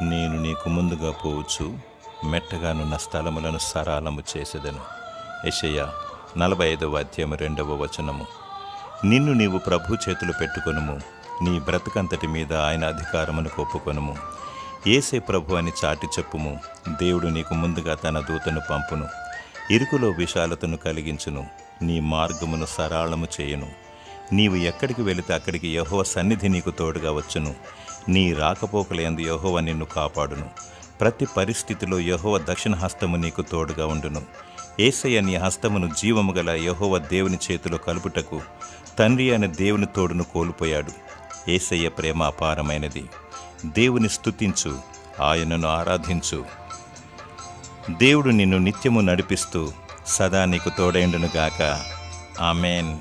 నేను నీకు ముందుగా పోవచ్చు, మెట్టగానున్న స్థలములను సరాలము చేసేదను. యెషయా 45:2. నిన్ను నీవు ప్రభు చేతులు పెట్టుకొనుము, నీ బ్రతుకంతటి మీద ఆయన అధికారమును ఒప్పుకొనుము. యేసే ప్రభు అని చాటి చెప్పుము. దేవుడు నీకు ముందుగా తన దూతను పంపును, ఇరుకులో విశాలతను కలిగించును, నీ మార్గమును సరళము చేయును. నీవు ఎక్కడికి వెళితే అక్కడికి యెహోవా సన్నిధి నీకు తోడుగా వచ్చును. నీ రాకపోకలందు యెహోవా నిన్ను కాపాడును. ప్రతి పరిస్థితిలో యెహోవా దక్షిణ హస్తము నీకు తోడుగా ఉండును. యేసయ్య నీ హస్తమును జీవము గల యెహోవా దేవుని చేతిలో కలుపుటకు తండ్రి అయిన దేవుని తోడును కోల్పోయాడు. యేసయ్య ప్రేమ అపారమైనది. దేవుని స్తుతించు, ఆయనను ఆరాధించు. దేవుడు నిన్ను నిత్యము నడిపిస్తూ సదా నీకు తోడైండునుగాక. ఆమేన్.